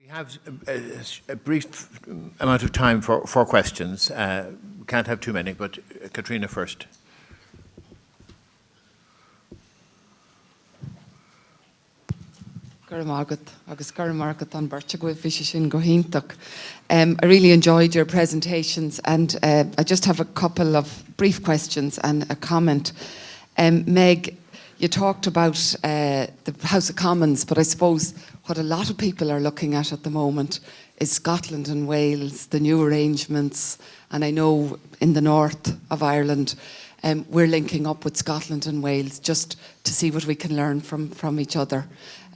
We have a brief amount of time for questions. We can't have too many, but Katrina first. I really enjoyed your presentations, and I just have a couple of brief questions and a comment. Meg, you talked about the House of Commons, but I suppose what a lot of people are looking at the moment is Scotland and Wales, the new arrangements, and I know in the north of Ireland we're linking up with Scotland and Wales just to see what we can learn from each other.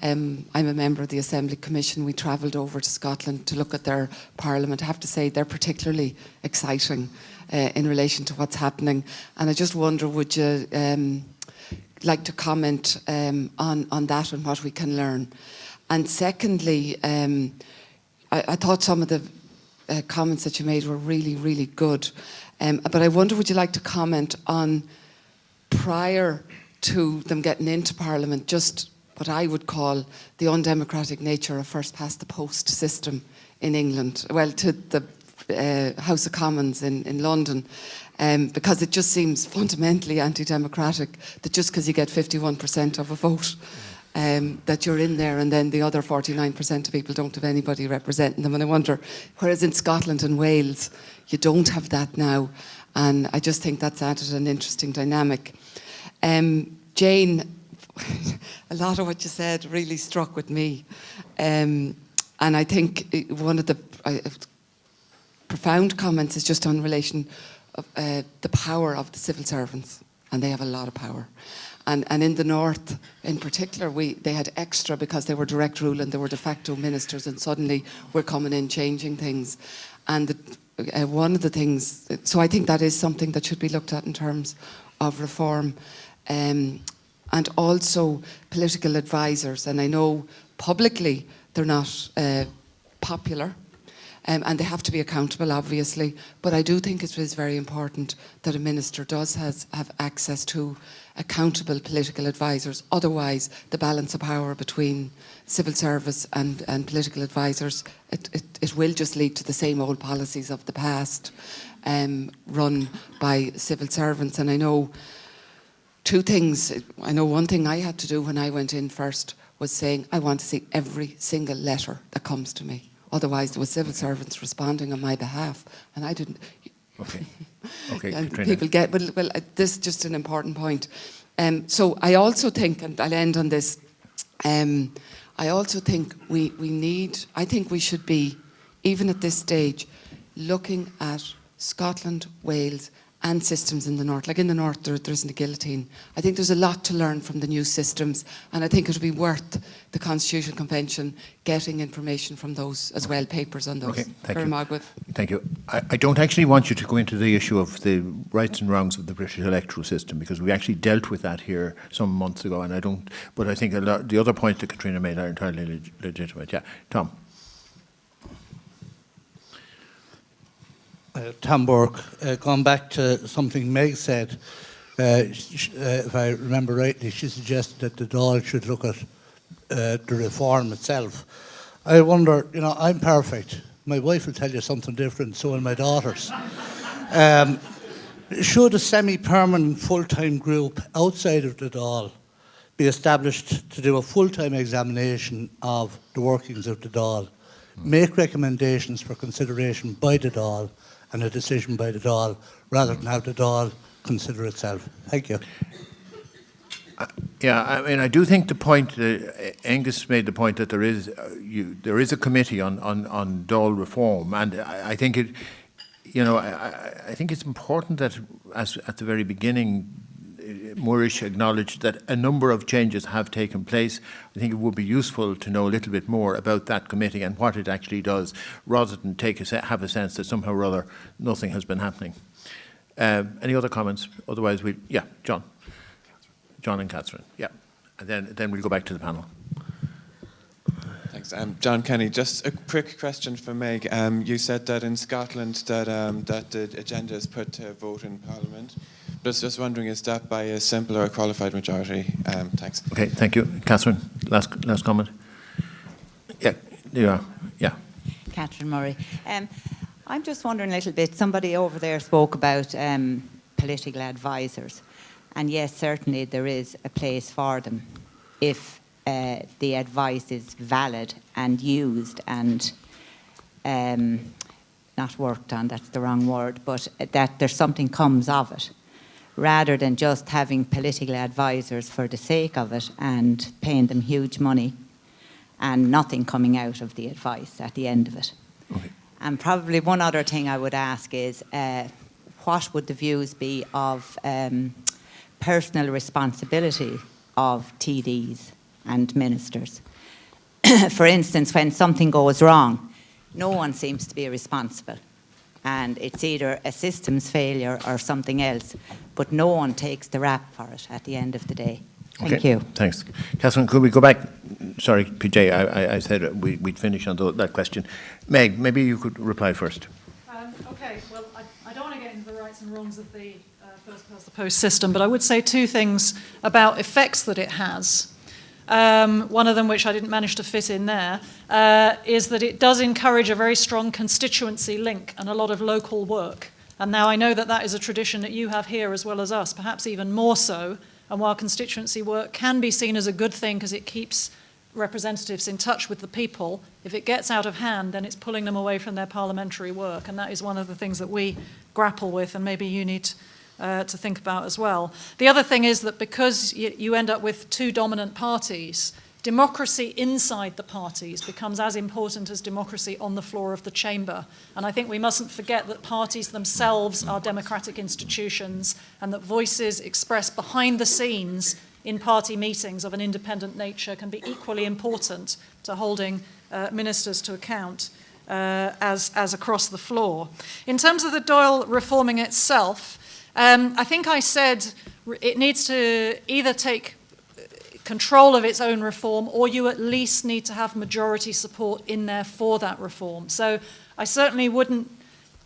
I'm a member of the Assembly Commission. We travelled over to Scotland to look at their parliament. I have to say they're particularly exciting in relation to what's happening. And I just wonder, would you like to comment on that and what we can learn? And secondly, I thought some of the comments that you made were really, really good. But I wonder, would you like to comment on, prior to them getting into Parliament, just what I would call the undemocratic nature of first past the post system in England, well, to the House of Commons in London, because it just seems fundamentally anti-democratic that just because you get 51% of a vote, that you're in there, and then the other 49% of people don't have anybody representing them. And I wonder, whereas in Scotland and Wales, you don't have that now, and I just think that's added an interesting dynamic. Jane, a lot of what you said really struck with me, and I think one of the profound comments is just on relation of the power of the civil servants, and they have a lot of power. And in the north, in particular, they had extra because they were direct rule and they were de facto ministers, and suddenly we're coming in changing things. And one of the things, so I think that is something that should be looked at in terms of reform. And also political advisors, and I know publicly they're not popular, and they have to be accountable, obviously, but I do think it is very important that a minister does have access to accountable political advisors. Otherwise, the balance of power between civil service and political advisors, it will just lead to the same old policies of the past, run by civil servants. And I know two things. I know one thing I had to do when I went in first was saying, I want to see every single letter that comes to me. Otherwise, there were civil servants responding on my behalf, and I didn't. Okay. Okay. And Katrina. people get, well, this is just an important point. So I also think, and I'll end on this, I also think I think we should be, even at this stage, looking at Scotland, Wales, and systems in the north. Like in the north, there isn't a guillotine. I think there's a lot to learn from the new systems, and I think it would be worth the Constitutional Convention getting information from those as well, papers on those. Okay, thank you. Thank you. I don't actually want you to go into the issue of the rights and wrongs of the British electoral system, because we actually dealt with that here some months ago, and I don't. But I think the other points that Katrina made are entirely legitimate. Yeah, Tom. Tom Burke, going back to something Meg said, if I remember rightly, she suggested that the Dáil should look at the reform itself. I wonder, I'm perfect. My wife will tell you something different, so will my daughters. Should a semi-permanent full-time group outside of the Dáil be established to do a full-time examination of the workings of the Dáil, make recommendations for consideration by the Dáil, and a decision by the Dáil, rather than have the Dáil consider itself? Thank you. Yeah, I mean, I do think the point, Angus made the point that there is a committee on Dáil reform, and I think it, I think it's important that, as at the very beginning, Moorish acknowledged that a number of changes have taken place. I think it would be useful to know a little bit more about that committee and what it actually does, rather than have a sense that somehow or other nothing has been happening. Any other comments? Otherwise, yeah, John and Catherine, yeah, and then we'll go back to the panel. Thanks. John Kenny, just a quick question for Meg. You said that in Scotland that the agenda is put to vote in Parliament. Just wondering, is that by a simple or a qualified majority? Thanks. Okay, thank you. Catherine, last comment. Yeah, Yeah. Catherine Murray. I'm just wondering a little bit, somebody over there spoke about political advisors. And yes, certainly there is a place for them if the advice is valid and used and not worked on, that's the wrong word, but that there's something comes of it, rather than just having political advisors for the sake of it and paying them huge money and nothing coming out of the advice at the end of it. Okay. And probably one other thing I would ask is, what would the views be of personal responsibility of TDs and ministers? For instance, when something goes wrong, no one seems to be responsible. And it's either a systems failure or something else, but no one takes the rap for it at the end of the day. Thank you. Thanks. Catherine, could we go back? Sorry, PJ, I said we'd finish on that question. Meg, maybe you could reply first. Okay, well, I don't want to get into the rights and wrongs of the first past the post system, but I would say two things about effects that it has. One of them, which I didn't manage to fit in there, is that it does encourage a very strong constituency link and a lot of local work. And now I know that that is a tradition that you have here as well as us, perhaps even more so. And while constituency work can be seen as a good thing because it keeps representatives in touch with the people, if it gets out of hand, then it's pulling them away from their parliamentary work. And that is one of the things that we grapple with, and maybe you need to think about as well. The other thing is that because you end up with two dominant parties, democracy inside the parties becomes as important as democracy on the floor of the chamber. And I think we mustn't forget that parties themselves are democratic institutions and that voices expressed behind the scenes in party meetings of an independent nature can be equally important to holding ministers to account as across the floor. In terms of the Dáil reforming itself, I think I said it needs to either take control of its own reform, or you at least need to have majority support in there for that reform. So I certainly wouldn't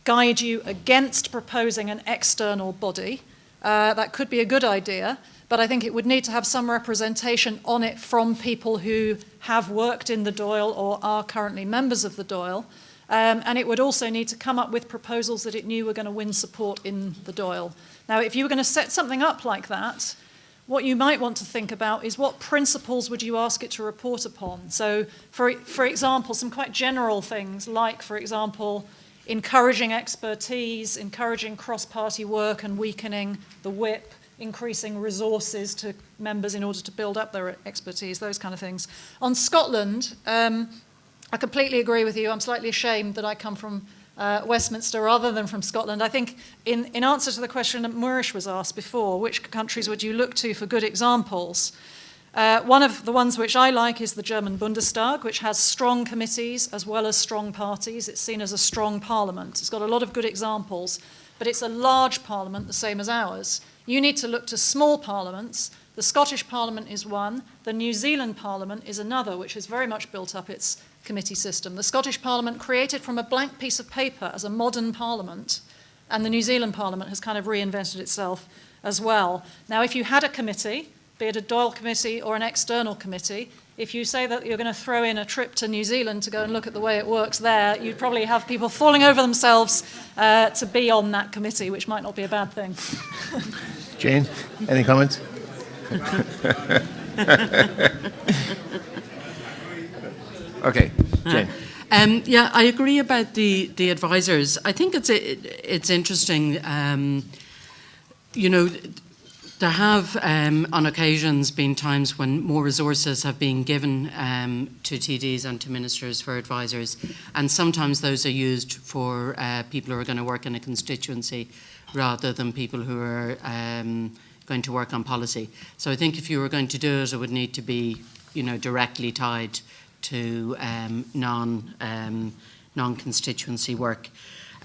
guide you against proposing an external body. That could be a good idea, but I think it would need to have some representation on it from people who have worked in the Dáil or are currently members of the Dáil. And it would also need to come up with proposals that it knew were going to win support in the Dáil. Now, if you were going to set something up like that, what you might want to think about is what principles would you ask it to report upon? So, for example, some quite general things like, for example, encouraging expertise, encouraging cross-party work and weakening the whip, increasing resources to members in order to build up their expertise, those kind of things. On Scotland, I completely agree with you. I'm slightly ashamed that I come from Westminster rather than from Scotland. I think in answer to the question that Murish was asked before, which countries would you look to for good examples? One of the ones which I like is the German Bundestag, which has strong committees as well as strong parties. It's seen as a strong parliament. It's got a lot of good examples, but it's a large parliament, the same as ours. You need to look to small parliaments. The Scottish Parliament is one. The New Zealand Parliament is another, which has very much built up its committee system. The Scottish Parliament created from a blank piece of paper as a modern parliament, and the New Zealand Parliament has kind of reinvented itself as well. Now, if you had a committee, be it a Dáil committee or an external committee, if you say that you're going to throw in a trip to New Zealand to go and look at the way it works there, you'd probably have people falling over themselves to be on that committee, which might not be a bad thing. Jane, any comments? Okay, Jane. Yeah, I agree about the advisors. I think it's interesting. You know, there have on occasions been times when more resources have been given to TDs and to ministers for advisors, and sometimes those are used for people who are going to work in a constituency rather than people who are going to work on policy. So I think if you were going to do it, it would need to be, you know, directly tied to non-constituency work.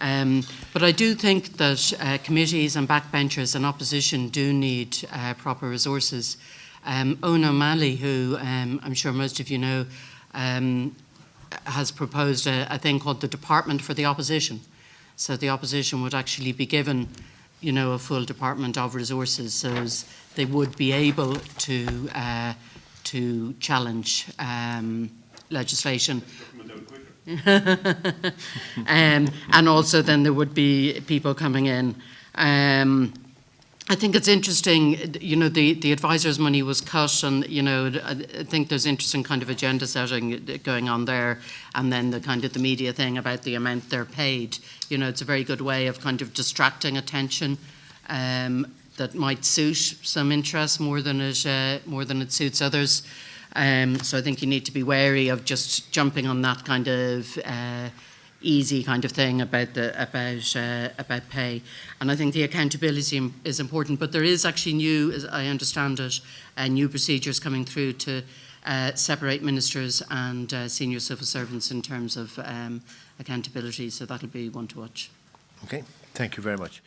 But I do think that committees and backbenchers and opposition do need proper resources. Owen O'Malley, who I'm sure most of you know, has proposed a thing called the Department for the Opposition. So the opposition would actually be given, you know, a full department of resources, so as they would be able to challenge legislation. And also then there would be people coming in. I think it's interesting, you know, the advisors' money was cut, and, you know, I think there's interesting kind of agenda setting going on there, and then the kind of the media thing about the amount they're paid. You know, it's a very good way of kind of distracting attention that might suit some interests more than it suits others. So I think you need to be wary of just jumping on that kind of easy kind of thing about pay. And I think the accountability is important, but there is actually new, as I understand it, new procedures coming through to separate ministers and senior civil servants in terms of accountability, so that'll be one to watch. Okay, thank you very much.